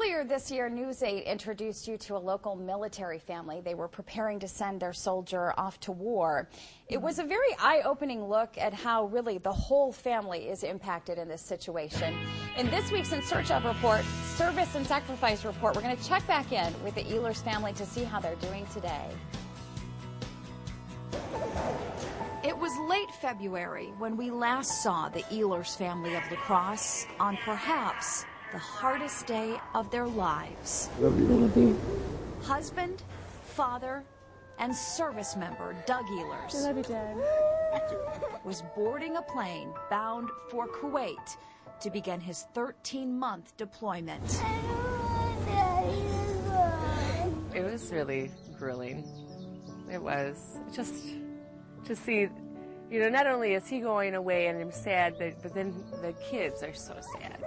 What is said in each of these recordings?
Earlier this year, News 8 introduced you to a local military family. They were preparing to send their soldier off to war. It was a very eye-opening look at how really the whole family is impacted in this situation. In this week's In Search Of report, Service and Sacrifice report, we're going to check back in with the Ehlers family to see how they're doing today. It was late February when we last saw the Ehlers family of La Crosse on perhaps the hardest day of their lives. Love you. Love you. Husband, father, and service member Doug Ehlers I love you, Dad. was boarding a plane bound for Kuwait to begin his 13-month deployment. It was really grueling. It was just to see, you know, not only is he going away and I'm sad, but then the kids are so sad.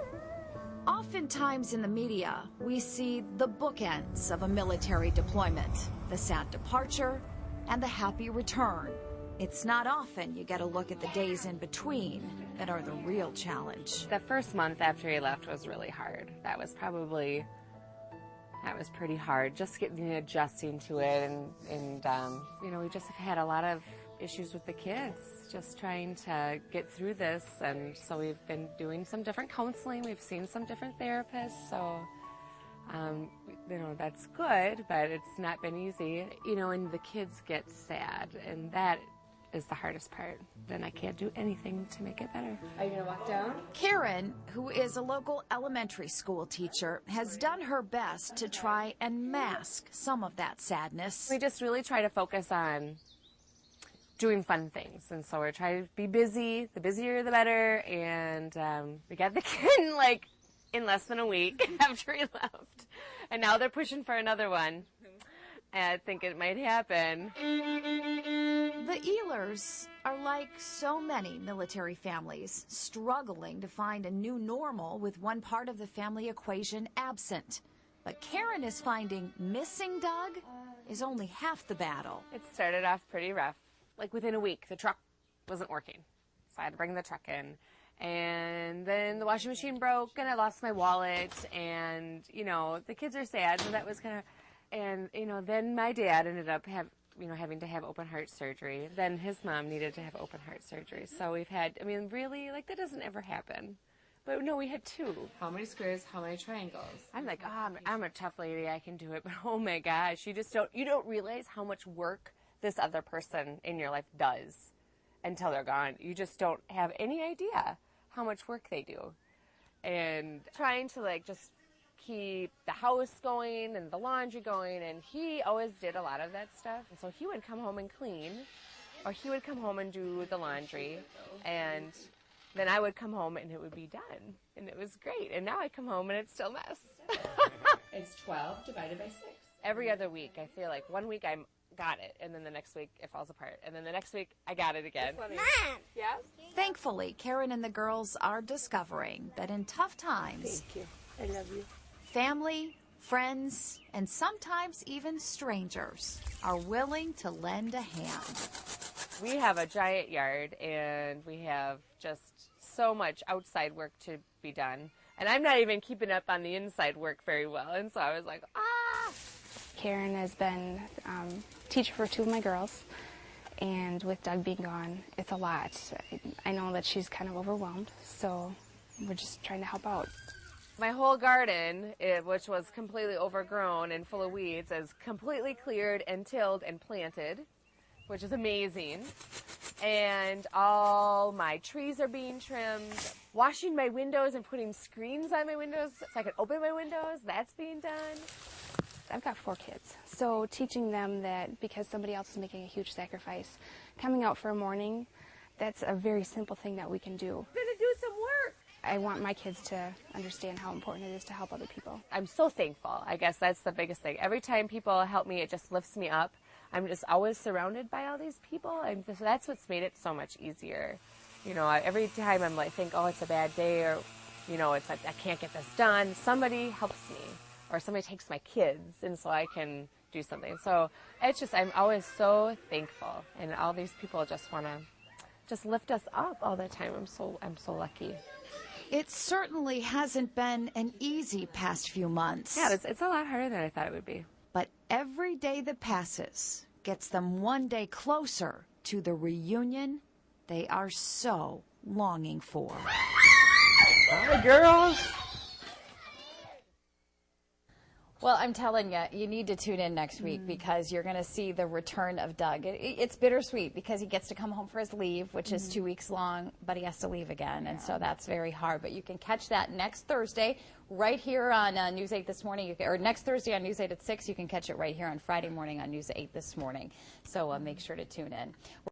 Oftentimes in the media, we see the bookends of a military deployment, the sad departure and the happy return. It's not often you get a look at the days in between that are the real challenge. The first month after he left was really hard. That was pretty hard, just adjusting to it, and you know, we just have had a lot of issues with the kids, just trying to get through this, and so we've been doing some different counseling. We've seen some different therapists, so you know, that's good, but it's not been easy. You know, and the kids get sad, and that is the hardest part. Then I can't do anything to make it better. Are you gonna walk down? Karen, who is a local elementary school teacher, has done her best to try and mask some of that sadness. We just really try to focus on doing fun things, and so we're trying to be busy. The busier the better, and we got the kid like in less than a week after he left, and now they're pushing for another one. And I think it might happen. The Ehlers are like so many military families, struggling to find a new normal with one part of the family equation absent. But Karen is finding missing Doug is only half the battle. It started off pretty rough. Like within a week, the truck wasn't working, so I had to bring the truck in. And then the washing machine broke, and I lost my wallet, and, you know, the kids are sad, so that was kind of... And, you know, then my dad ended up having to have open heart surgery. Then his mom needed to have open heart surgery. So we've had, I mean, really, like, that doesn't ever happen. But no, we had two. How many squares, how many triangles? I'm like, I'm a tough lady, I can do it. But oh my gosh, you don't realize how much work this other person in your life does until they're gone. You just don't have any idea how much work they do. And trying to, like, just keep the house going and the laundry going, and he always did a lot of that stuff. And so he would come home and clean, or he would come home and do the laundry, and then I would come home and it would be done, and it was great. And now I come home and it's still a mess. It's 12 divided by 6. Every other week, I feel like one week I got it, and then the next week it falls apart, and then the next week I got it again. Mom! Yes? Thankfully, Karen and the girls are discovering that in tough times, Thank you. I love you. family, friends, and sometimes even strangers are willing to lend a hand. We have a giant yard, and we have just so much outside work to be done. And I'm not even keeping up on the inside work very well. And so I was like, Karen has been teacher for two of my girls, and with Doug being gone, it's a lot. I know that she's kind of overwhelmed, so we're just trying to help out. my whole garden, which was completely overgrown and full of weeds, is completely cleared and tilled and planted, which is amazing. And all my trees are being trimmed. Washing my windows and putting screens on my windows so I can open my windows, that's being done. I've got 4 kids, so teaching them that because somebody else is making a huge sacrifice, coming out for a morning, that's a very simple thing that we can do. I'm gonna do some work. I want my kids to understand how important it is to help other people. I'm so thankful. I guess that's the biggest thing. Every time people help me, it just lifts me up. I'm just always surrounded by all these people, and that's what's made it so much easier. You know, every time I'm like, think, oh, it's a bad day, or, you know, it's like, I can't get this done, somebody helps me, or somebody takes my kids, and so I can do something. So it's just, I'm always so thankful, and all these people just want to just lift us up all the time. I'm so lucky. It certainly hasn't been an easy past few months. Yeah, it's a lot harder than I thought it would be. But every day that passes gets them one day closer to the reunion they are so longing for. Hi, girls. Well, I'm telling you, you need to tune in next week because you're going to see the return of Doug. It's bittersweet because he gets to come home for his leave, which is 2 weeks long, but he has to leave again, and so that's very hard. But you can catch that next Thursday right here on News 8 This Morning, or next Thursday on News 8 at 6. You can catch it right here on Friday morning on News 8 This Morning. So make sure to tune in.